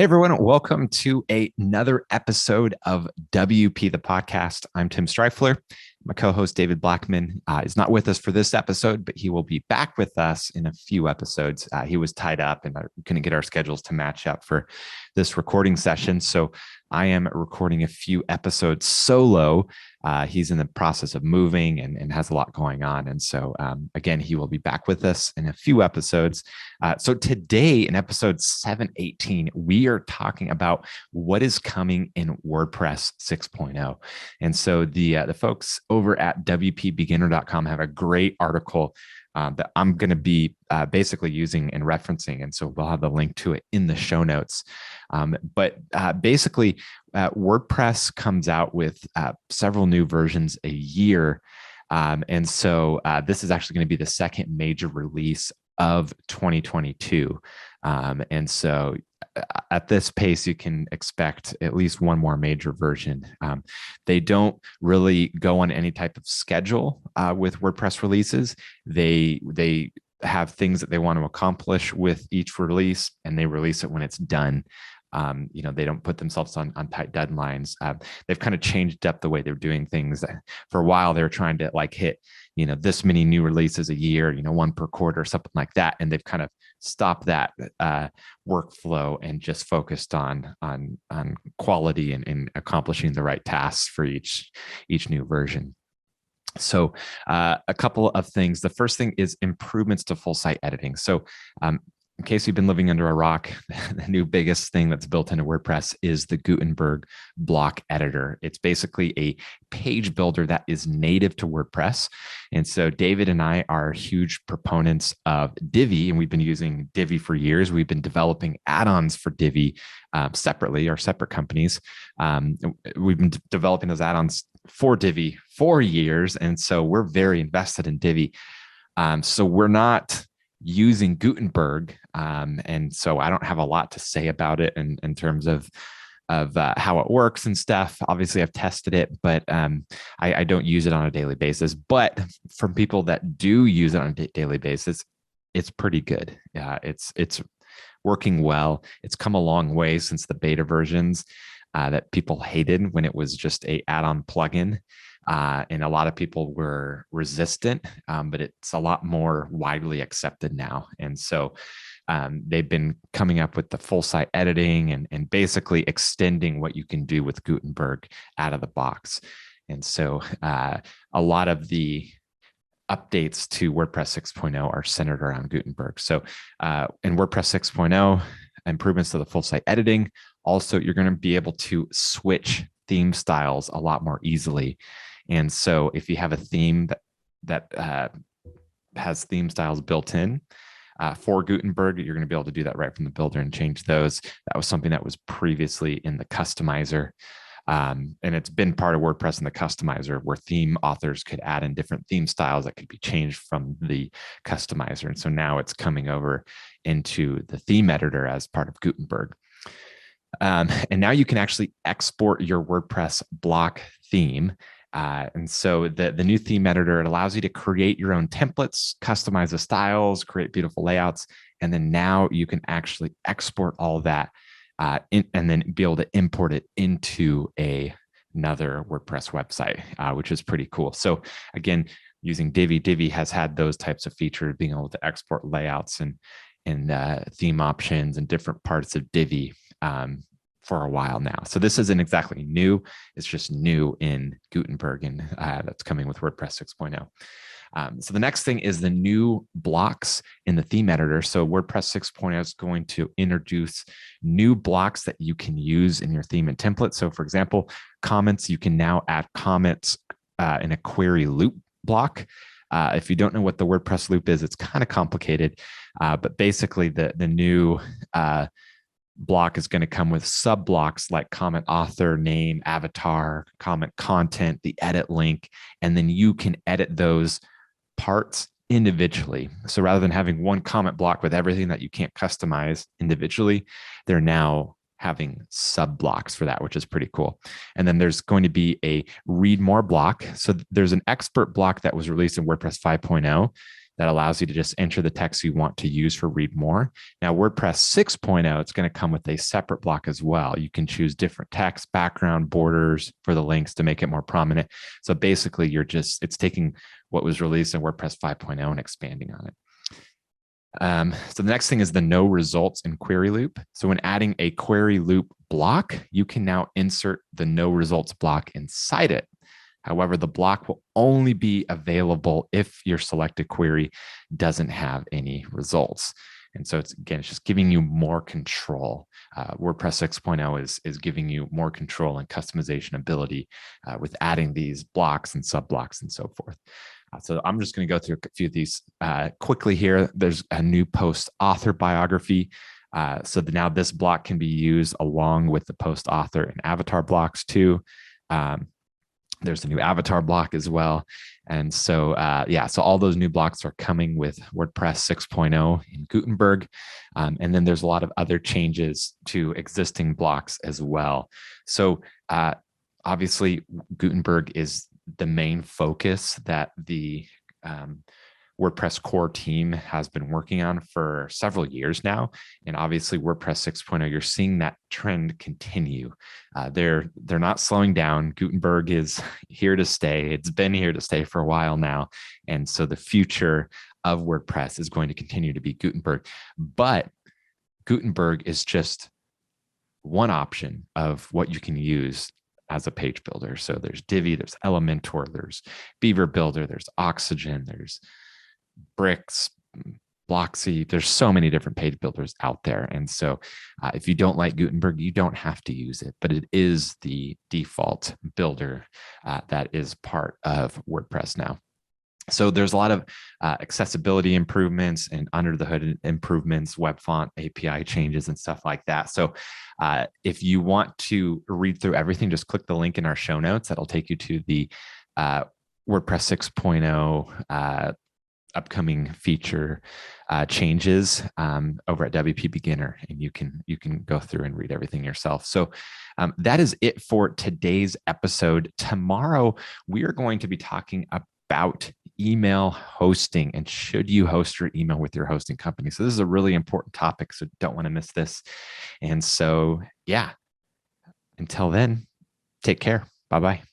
Hey everyone, welcome to another episode of WP the podcast. I'm Tim Streifler. My co-host David Blackman is not with us for this episode, but he will be back with us in a few episodes. He was tied up and couldn't get our schedules to match up for this recording session. So I am recording a few episodes solo. He's in the process of moving and has a lot going on. And so, again, he will be back with us in a few episodes. So today in episode 718, we are talking about what is coming in WordPress 6.0. And so the folks over at WPBeginner.com have a great article that I'm going to be basically using and referencing. And so we'll have the link to it in the show notes. But basically, WordPress comes out with several new versions a year. And so this is actually going to be the second major release of 2022. And so at this pace, you can expect at least one more major version. They don't really go on any type of schedule with WordPress releases. They have things that they want to accomplish with each release, and they release it when it's done. They don't put themselves on tight deadlines. They've kind of changed up the way they're doing things. For a while, they were trying to hit, this many new releases a year, one per quarter, something like that. And they've kind of stopped that workflow and just focused on quality and accomplishing the right tasks for each new version. So a couple of things. The first thing is improvements to full site editing. So in case you've been living under a rock, the new biggest thing that's built into WordPress is the Gutenberg block editor. It's basically a page builder that is native to WordPress. And so David and I are huge proponents of Divi, and we've been using Divi for years. We've been developing add-ons for Divi separately, our separate companies. We've been developing those add-ons for Divi for years. And so we're very invested in Divi. So we're not using Gutenberg. And so I don't have a lot to say about it in terms of how it works and stuff. Obviously, I've tested it, but I don't use it on a daily basis. But from people that do use it on a daily basis, it's pretty good. It's working well. It's come a long way since the beta versions that people hated when it was just a add-on plugin. And a lot of people were resistant, but it's a lot more widely accepted now. And so they've been coming up with the full site editing and basically extending what you can do with Gutenberg out of the box. And so a lot of the updates to WordPress 6.0 are centered around Gutenberg. So in WordPress 6.0, improvements to the full site editing. Also, you're going to be able to switch theme styles a lot more easily. And so if you have a theme that has theme styles built in for Gutenberg, you're going to be able to do that right from the builder and change those. That was something that was previously in the customizer. And it's been part of WordPress in the customizer where theme authors could add in different theme styles that could be changed from the customizer. And so now it's coming over into the theme editor as part of Gutenberg. And now you can actually export your WordPress block theme. And so the new theme editor, it allows you to create your own templates, customize the styles, create beautiful layouts. And then now you can actually export all of that and then be able to import it into another WordPress website, which is pretty cool. So again, using Divi has had those types of features, being able to export layouts and theme options and different parts of Divi for a while now. So this isn't exactly new. It's just new in Gutenberg, and that's coming with WordPress 6.0. So the next thing is the new blocks in the theme editor. So WordPress 6.0 is going to introduce new blocks that you can use in your theme and template. So for example, comments, you can now add comments in a query loop block. If you don't know what the WordPress loop is, it's kind of complicated, but basically the new block is going to come with sub blocks like comment author, name, avatar, comment content, the edit link, and then you can edit those parts individually. So rather than having one comment block with everything that you can't customize individually, they're now having sub blocks for that, which is pretty cool. And then there's going to be a read more block. So there's an expert block that was released in WordPress 5.0. that allows you to just enter the text you want to use for read more. Now, WordPress 6.0, it's going to come with a separate block as well. You can choose different text, background, borders for the links to make it more prominent. So basically, it's taking what was released in WordPress 5.0 and expanding on it. So the next thing is the no results in query loop. So when adding a query loop block, you can now insert the no results block inside it. However, the block will only be available if your selected query doesn't have any results. And so it's just giving you more control. WordPress 6.0 is giving you more control and customization ability with adding these blocks and sub blocks and so forth. So I'm just going to go through a few of these quickly here. There's a new post author biography. So now this block can be used along with the post author and avatar blocks too. There's a new avatar block as well. And so, so all those new blocks are coming with WordPress 6.0 in Gutenberg. And then there's a lot of other changes to existing blocks as well. So obviously, Gutenberg is the main focus that the WordPress core team has been working on for several years now. And obviously WordPress 6.0, you're seeing that trend continue. They're not slowing down. Gutenberg is here to stay. It's been here to stay for a while now. And so the future of WordPress is going to continue to be Gutenberg. But Gutenberg is just one option of what you can use as a page builder. So there's Divi, there's Elementor, there's Beaver Builder, there's Oxygen, there's Bricks, Blocksy. There's so many different page builders out there. And so if you don't like Gutenberg, you don't have to use it, but it is the default builder that is part of WordPress now. So there's a lot of accessibility improvements and under the hood improvements, web font API changes and stuff like that. So if you want to read through everything, just click the link in our show notes. That'll take you to the WordPress 6.0 upcoming feature changes over at WP Beginner, and you can go through and read everything yourself. So that is it for today's episode. Tomorrow, we are going to be talking about email hosting and should you host your email with your hosting company. So this is a really important topic, so don't want to miss this. And so, until then, take care. Bye-bye.